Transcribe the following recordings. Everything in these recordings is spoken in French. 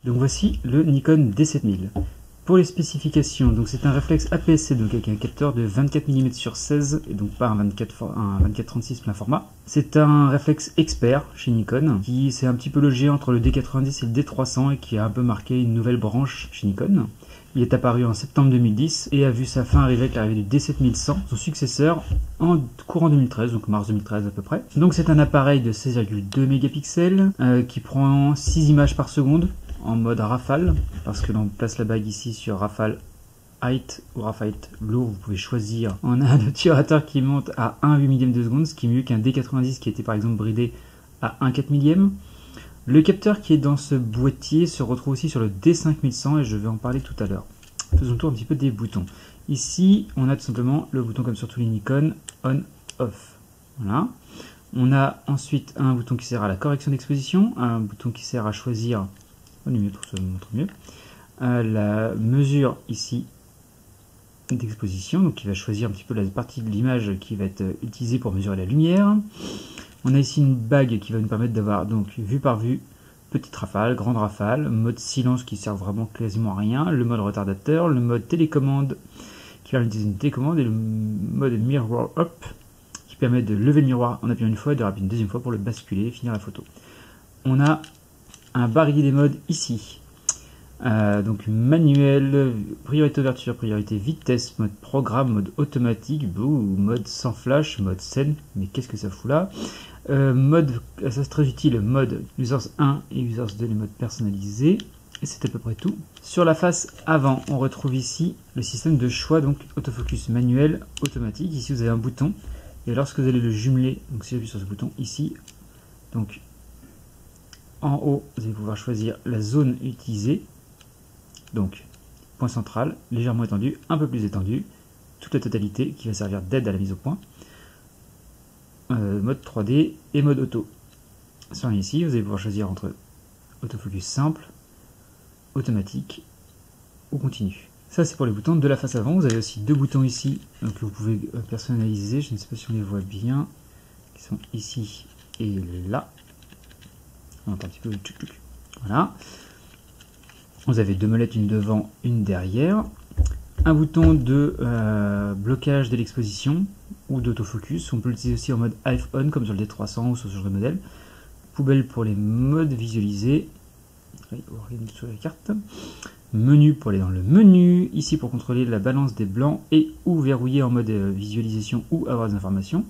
Donc voici le Nikon D7000. Pour les spécifications, donc c'est un réflexe APS-C, donc avec un capteur de 24 mm sur 16 et donc pas un 24-36 plein format. C'est un réflexe expert chez Nikon qui s'est un petit peu logé entre le D90 et le D300 et qui a un peu marqué une nouvelle branche chez Nikon. Il est apparu en septembre 2010 et a vu sa fin arriver avec l'arrivée du D7100, son successeur, en courant 2013, donc mars 2013 à peu près. Donc c'est un appareil de 16,2 mégapixels qui prend 6 images par seconde en mode rafale, parce que l'on place la bague ici sur rafale height ou rafale low. Vous pouvez choisir. On a un obturateur qui monte à 1,8 millième de seconde, ce qui est mieux qu'un D90 qui était par exemple bridé à 1,4 millième. Le capteur qui est dans ce boîtier se retrouve aussi sur le D5100 et je vais en parler tout à l'heure. Faisons le tour un petit peu des boutons. Ici, on a tout simplement le bouton comme sur tous les Nikon, on-off. Voilà. On a ensuite un bouton qui sert à la correction d'exposition, un bouton qui sert à choisir, pour se montrer mieux, la mesure ici d'exposition, donc il va choisir un petit peu la partie de l'image qui va être utilisée pour mesurer la lumière. On a ici une bague qui va nous permettre d'avoir donc vue par vue, petite rafale, grande rafale, mode silence qui sert vraiment quasiment à rien, le mode retardateur, le mode télécommande qui va utiliser une télécommande et le mode mirror up qui permet de lever le miroir en appuyant une fois et de rappuyer une deuxième fois pour le basculer et finir la photo. On a un barillet des modes ici. Donc manuel, priorité ouverture, priorité vitesse, mode programme, mode automatique, mode sans flash, mode scène, mais qu'est-ce que ça fout là? Mode, ça c'est très utile, mode users 1 et users 2, les modes personnalisés, et c'est à peu près tout. Sur la face avant, on retrouve ici le système de choix, donc autofocus manuel, automatique. Ici vous avez un bouton, et lorsque vous allez le jumeler, donc si j'appuie sur ce bouton ici, donc en haut, vous allez pouvoir choisir la zone utilisée. Donc, point central, légèrement étendu, un peu plus étendu, toute la totalité qui va servir d'aide à la mise au point. Mode 3D et mode auto. Ici, vous allez pouvoir choisir entre autofocus simple, automatique ou continu. Ça, c'est pour les boutons de la face avant. Vous avez aussi deux boutons ici donc, que vous pouvez personnaliser. Je ne sais pas si on les voit bien, qui sont ici et là. On entend un petit peu le tchouc-tchouc. Voilà. Vous avez deux molettes, une devant, une derrière. Un bouton de blocage de l'exposition ou d'autofocus. On peut l'utiliser aussi en mode iPhone comme sur le D300 ou sur ce genre de modèle. Poubelle pour les modes visualisés. Sur la carte. Menu pour aller dans le menu. Ici pour contrôler la balance des blancs et ou verrouiller en mode visualisation ou avoir des informations.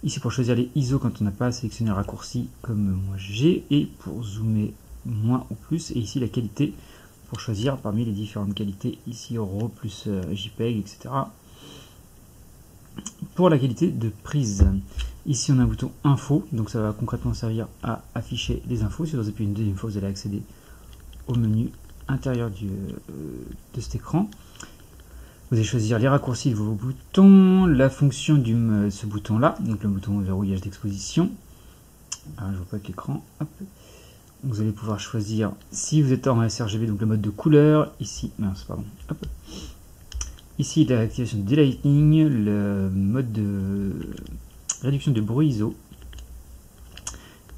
Ici pour choisir les ISO quand on n'a pas sélectionné le raccourci comme moi j'ai. Et pour zoomer moins ou plus. Et ici la qualité pour choisir parmi les différentes qualités. Ici RAW plus JPEG, etc. Pour la qualité de prise. Ici on a un bouton info. Donc ça va concrètement servir à afficher les infos. Si vous appuyez une deuxième fois vous allez accéder au menu intérieur de cet écran. Vous allez choisir les raccourcis de vos boutons, la fonction de ce bouton là, donc le bouton verrouillage d'exposition. Je vois pas l'écran. Vous allez pouvoir choisir si vous êtes en sRGB, donc le mode de couleur. Ici, mince, pardon. Hop. Ici l'activation de daylighting, le mode de réduction de bruit ISO.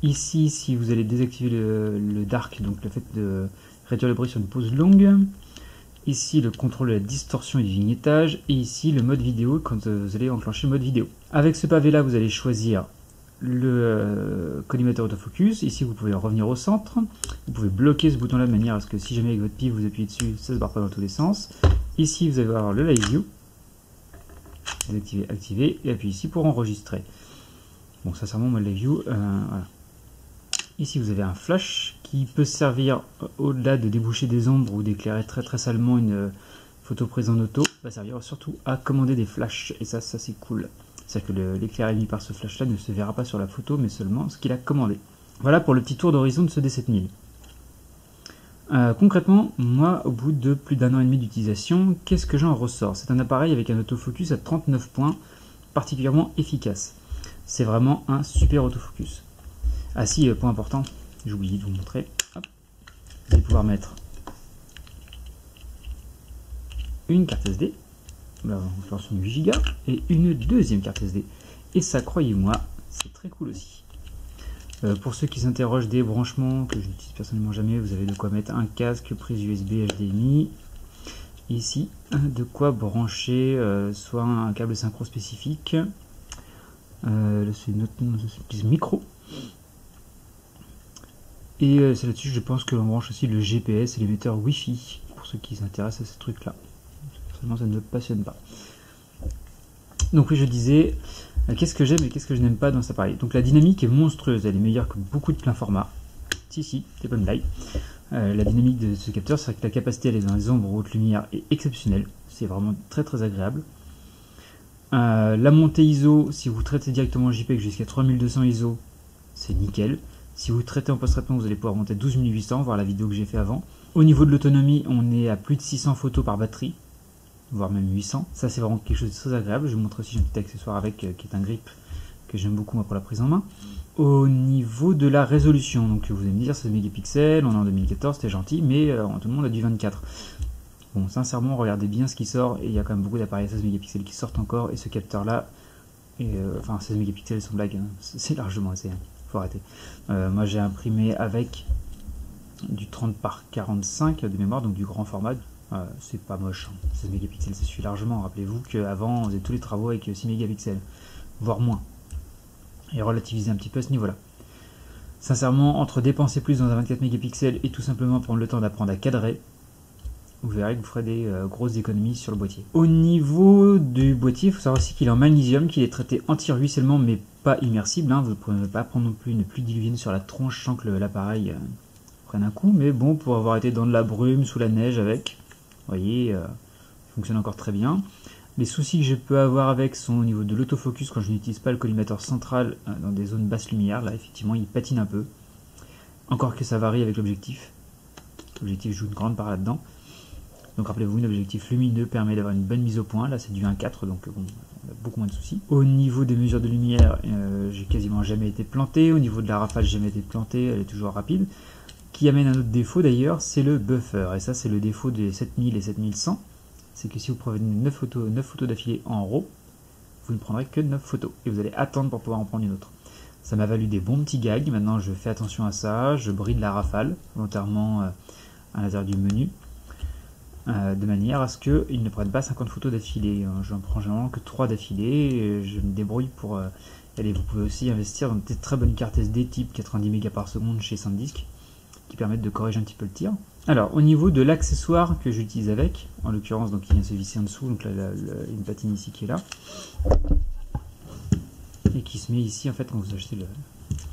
Ici, si vous allez désactiver le dark, donc le fait de réduire le bruit sur une pause longue. Ici, le contrôle de la distorsion et du vignettage. Et ici, le mode vidéo, quand vous allez enclencher le mode vidéo. Avec ce pavé-là, vous allez choisir le collimateur autofocus. Ici, vous pouvez revenir au centre. Vous pouvez bloquer ce bouton-là de manière à ce que si jamais avec votre pif, vous appuyez dessus, ça se barre pas dans tous les sens. Ici, vous allez avoir le live view. Vous activez, activer, et appuyez ici pour enregistrer. Bon, sincèrement, moi, le live view, voilà. Ici, vous avez un flash qui peut servir, au-delà de déboucher des ombres ou d'éclairer très très salement une photo prise en auto, va servir surtout à commander des flashs. Et ça c'est cool. C'est-à-dire que l'éclair émis par ce flash-là ne se verra pas sur la photo, mais seulement ce qu'il a commandé. Voilà pour le petit tour d'horizon de ce D7000. Concrètement, moi, au bout de plus d'un an et demi d'utilisation, qu'est-ce que j'en ressors? C'est un appareil avec un autofocus à 39 points, particulièrement efficace. C'est vraiment un super autofocus. Ah si, point important, j'ai oublié de vous montrer. Hop. Vous allez pouvoir mettre une carte SD, là, en version 8 Go, et une deuxième carte SD. Et ça, croyez-moi, c'est très cool aussi. Pour ceux qui s'interrogent des branchements que je n'utilise personnellement jamais, vous avez de quoi mettre un casque, prise USB HDMI. Ici, de quoi brancher soit un câble synchro spécifique, c'est notre petit micro. Et c'est là-dessus, je pense que l'on branche aussi le GPS et l'émetteur Wi-Fi, pour ceux qui s'intéressent à ces trucs-là. Personnellement, ça ne me passionne pas. Donc oui, je disais, qu'est-ce que j'aime et qu'est-ce que je n'aime pas dans cet appareil. Donc la dynamique est monstrueuse, elle est meilleure que beaucoup de plein format. Si, c'est pas une blague. La dynamique de ce capteur, c'est que la capacité à aller dans les ombres ou haute lumière est exceptionnelle. C'est vraiment très très agréable. La montée ISO, si vous traitez directement en JPEG jusqu'à 3200 ISO, c'est nickel. Si vous traitez en post-traitement, vous allez pouvoir monter 12800, voir la vidéo que j'ai fait avant. Au niveau de l'autonomie, on est à plus de 600 photos par batterie, voire même 800. Ça, c'est vraiment quelque chose de très agréable. Je vous montre aussi un petit accessoire avec, qui est un grip, que j'aime beaucoup moi, pour la prise en main. Au niveau de la résolution, donc vous allez me dire 16 mégapixels, on est en 2014, c'était gentil, mais tout le monde a du 24. Bon, sincèrement, regardez bien ce qui sort, et il y a quand même beaucoup d'appareils à 16 mégapixels qui sortent encore, et ce capteur-là, enfin 16 mégapixels sans blague, hein, c'est largement assez, hein, faut arrêter. Moi j'ai imprimé avec du 30 par 45 de mémoire, donc du grand format, c'est pas moche, hein. 16 mégapixels ça suffit largement, rappelez-vous qu'avant on faisait tous les travaux avec 6 mégapixels, voire moins. Et relativiser un petit peu à ce niveau-là. Sincèrement, entre dépenser plus dans un 24 mégapixels et tout simplement prendre le temps d'apprendre à cadrer, vous verrez que vous ferez des grosses économies sur le boîtier. Au niveau du boîtier, il faut savoir aussi qu'il est en magnésium, qu'il est traité anti-ruissellement mais pas immersible. Hein. Vous ne pouvez pas prendre non plus une pluie diluvienne sur la tronche sans que l'appareil prenne un coup. Mais bon, pour avoir été dans de la brume, sous la neige avec, vous voyez, il fonctionne encore très bien. Les soucis que je peux avoir avec sont au niveau de l'autofocus quand je n'utilise pas le collimateur central dans des zones basse lumière. Là, effectivement, il patine un peu. Encore que ça varie avec l'objectif. L'objectif joue une grande part là-dedans. Donc rappelez-vous, un objectif lumineux permet d'avoir une bonne mise au point. Là, c'est du 1.4, donc bon, on a beaucoup moins de soucis. Au niveau des mesures de lumière, j'ai quasiment jamais été planté. Au niveau de la rafale, j'ai jamais été planté. Elle est toujours rapide. Qui amène un autre défaut d'ailleurs, c'est le buffer. Et ça, c'est le défaut des 7000 et 7100. C'est que si vous prenez 9 photos d'affilée en RAW, vous ne prendrez que 9 photos. Et vous allez attendre pour pouvoir en prendre une autre. Ça m'a valu des bons petits gags. Maintenant, je fais attention à ça. Je bride la rafale volontairement à l'intérieur du menu. De manière à ce qu'ils ne prennent pas 50 photos d'affilée. Je n'en prends généralement que 3 d'affilée. Je me débrouille pour... Allez, vous pouvez aussi investir dans des très bonnes cartes SD type 90 mégas par seconde chez SanDisk, qui permettent de corriger un petit peu le tir. Alors, au niveau de l'accessoire que j'utilise avec, en l'occurrence, donc il vient se visser en dessous, donc là, une patine ici qui est là, et qui se met ici en fait quand vous achetez le...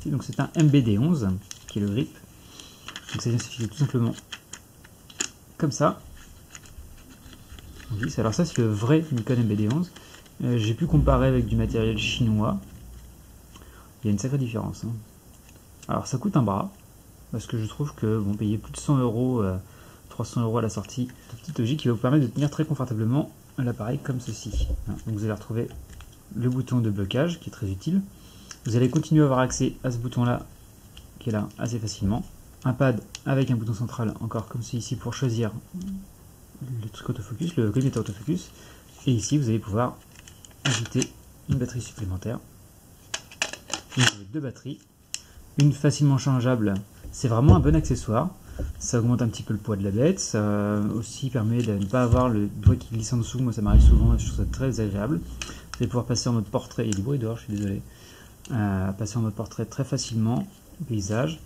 Donc c'est un MBD11 qui est le grip. Donc ça vient se filer tout simplement comme ça. Alors ça c'est le vrai Nikon MBD11. J'ai pu comparer avec du matériel chinois. Il y a une sacrée différence. Hein. Alors ça coûte un bras. Parce que je trouve que bon, payer plus de 100 euros, 300 euros à la sortie, c'est une petite logique qui va vous permettre de tenir très confortablement l'appareil comme ceci. Donc vous allez retrouver le bouton de blocage qui est très utile. Vous allez continuer à avoir accès à ce bouton là, qui est là assez facilement. Un pad avec un bouton central, encore comme celui-ci, pour choisir le truc autofocus, le collimateur autofocus. Et ici vous allez pouvoir ajouter une batterie supplémentaire. Donc vous avez 2 batteries, une facilement changeable. C'est vraiment un bon accessoire, ça augmente un petit peu le poids de la bête, ça aussi permet de ne pas avoir le doigt qui glisse en dessous, moi ça m'arrive souvent et je trouve ça très agréable. Vous allez pouvoir passer en mode portrait, il y a du bruit dehors, je suis désolé, passer en mode portrait très facilement, paysage.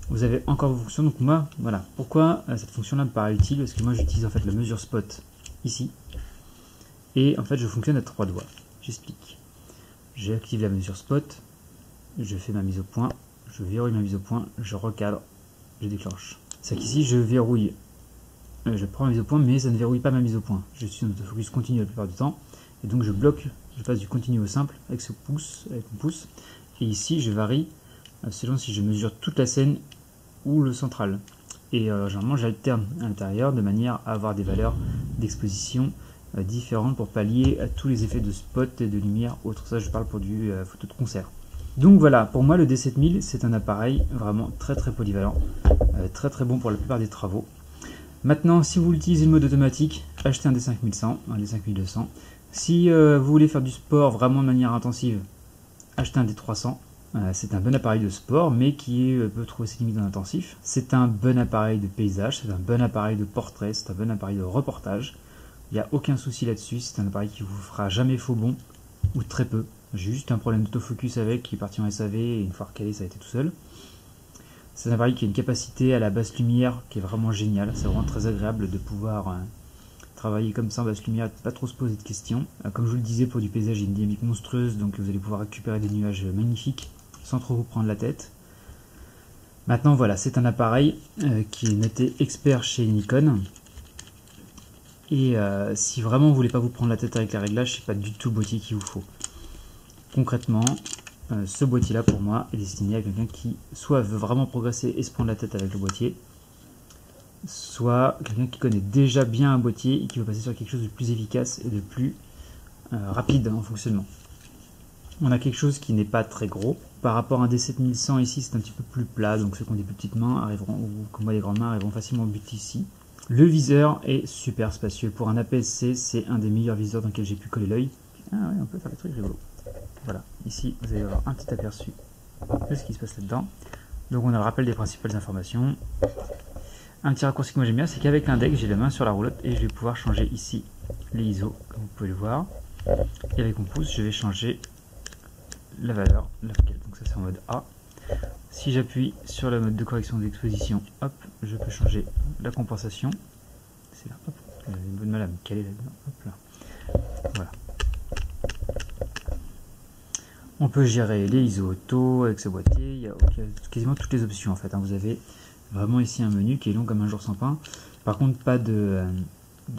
Vous avez encore vos fonctions, donc moi, voilà, pourquoi cette fonction là me paraît utile, parce que moi j'utilise en fait la mesure spot ici, et en fait je fonctionne à 3 doigts, j'explique. J'active la mesure spot, je fais ma mise au point, je verrouille ma mise au point, je recadre, je déclenche. C'est qu'ici je verrouille, je prends ma mise au point, mais ça ne verrouille pas ma mise au point. Je suis en autofocus continu la plupart du temps, et donc je bloque, je passe du continu au simple avec ce pouce, avec mon pouce, et ici je varie selon si je mesure toute la scène ou le central. Et généralement j'alterne à l'intérieur de manière à avoir des valeurs d'exposition différentes pour pallier à tous les effets de spot et de lumière autre. Ça je parle pour du photo de concert. Donc voilà, pour moi le D7000 c'est un appareil vraiment très très polyvalent, très très bon pour la plupart des travaux. Maintenant si vous utilisez le mode automatique, achetez un D5100, un D5200. Si vous voulez faire du sport vraiment de manière intensive, achetez un D300. C'est un bon appareil de sport, mais qui peut trouver ses limites en intensif. C'est un bon appareil de paysage, c'est un bon appareil de portrait, c'est un bon appareil de reportage. Il n'y a aucun souci là-dessus, c'est un appareil qui vous fera jamais faux bond, ou très peu. J'ai juste un problème d'autofocus avec, qui est parti en SAV, et une fois recalé, ça a été tout seul. C'est un appareil qui a une capacité à la basse lumière qui est vraiment géniale. C'est vraiment très agréable de pouvoir travailler comme ça en basse lumière, pas trop se poser de questions. Comme je vous le disais, pour du paysage, il y a une dynamique monstrueuse, donc vous allez pouvoir récupérer des nuages magnifiques sans trop vous prendre la tête. Maintenant voilà, c'est un appareil qui est noté expert chez Nikon. Et si vraiment vous voulez pas vous prendre la tête avec les réglages, c'est pas du tout le boîtier qu'il vous faut. Concrètement, ce boîtier là pour moi est destiné à quelqu'un qui soit veut vraiment progresser et se prendre la tête avec le boîtier, soit quelqu'un qui connaît déjà bien un boîtier et qui veut passer sur quelque chose de plus efficace et de plus rapide en fonctionnement. On a quelque chose qui n'est pas très gros. Par rapport à un D7100 ici, c'est un petit peu plus plat, donc ceux qui ont des plus petites mains arriveront, ou comme moi des grandes mains, arriveront facilement au but ici. Le viseur est super spacieux. Pour un APS-C, c'est un des meilleurs viseurs dans lequel j'ai pu coller l'œil. Ah ouais, on peut faire des trucs rigolos. Voilà, ici vous allez avoir un petit aperçu de ce qui se passe là-dedans. Donc on a le rappel des principales informations. Un petit raccourci que moi j'aime bien, c'est qu'avec l'index, j'ai la main sur la roulotte et je vais pouvoir changer ici les ISO, comme vous pouvez le voir. Et avec mon pouce, je vais changer la valeur, la focale. Donc ça c'est en mode A. Si j'appuie sur le mode de correction d'exposition, hop, je peux changer la compensation. C'est là, hop, j'ai une bonne mal à me caler là-dedans. Hop là. Voilà. On peut gérer les ISO auto avec ce boîtier. Il y a quasiment toutes les options en fait. Vous avez vraiment ici un menu qui est long comme un jour sans pain. Par contre, pas de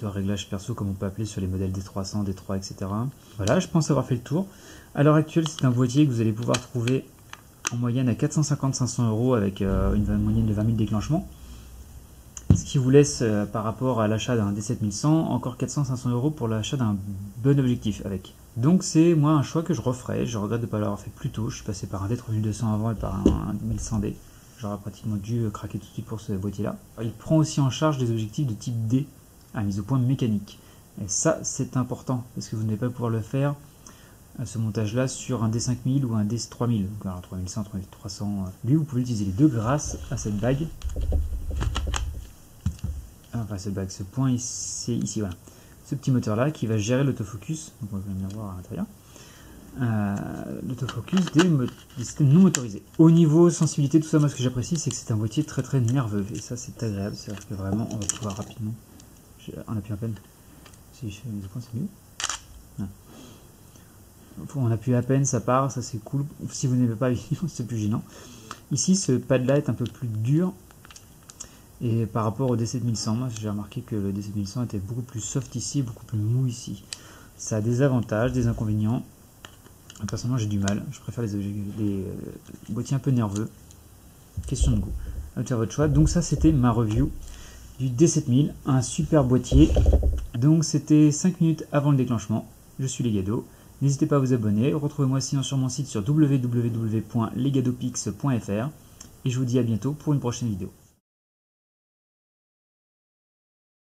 réglage perso comme on peut appeler sur les modèles D300, D3, etc. Voilà, je pense avoir fait le tour. À l'heure actuelle, c'est un boîtier que vous allez pouvoir trouver en moyenne à 450-500 € avec une moyenne de 20 000 déclenchements. Ce qui vous laisse par rapport à l'achat d'un D7100 encore 400-500 € pour l'achat d'un bon objectif avec. Donc c'est moi un choix que je referai. Je regrette de ne pas l'avoir fait plus tôt. Je suis passé par un D3200 avant et par un 1100D. J'aurais pratiquement dû craquer tout de suite pour ce boîtier là. Il prend aussi en charge des objectifs de type D à mise au point mécanique. Et ça c'est important parce que vous n'allez pas pouvoir le faire ce montage là sur un D5000 ou un D3000. Donc alors 3100, 3300. Lui vous pouvez utiliser les deux grâce à cette bague. Enfin cette bague, ce point ici, voilà. Ce petit moteur là qui va gérer l'autofocus. Donc on va venir voir à l'intérieur. L'autofocus des systèmes non motorisés. Au niveau sensibilité, tout ça, moi ce que j'apprécie, c'est que c'est un boîtier très très nerveux. Et ça c'est agréable, c'est-à-dire que vraiment on va pouvoir rapidement, en appuyant à peine, si je fais les points c'est mieux. On appuie à peine, ça part, ça c'est cool. Si vous n'aimez pas, c'est plus gênant. Ici ce pad là est un peu plus dur. Et par rapport au D7100, moi j'ai remarqué que le D7100 était beaucoup plus soft ici, beaucoup plus mou ici. Ça a des avantages, des inconvénients. Personnellement j'ai du mal, je préfère les boîtiers un peu nerveux. Question de goût. À faire votre choix. Donc ça c'était ma review du D7000, un super boîtier. Donc c'était 5 minutes avant le déclenchement. Je suis Legado. N'hésitez pas à vous abonner. Retrouvez-moi sinon sur mon site sur www.legadopix.fr. Et je vous dis à bientôt pour une prochaine vidéo.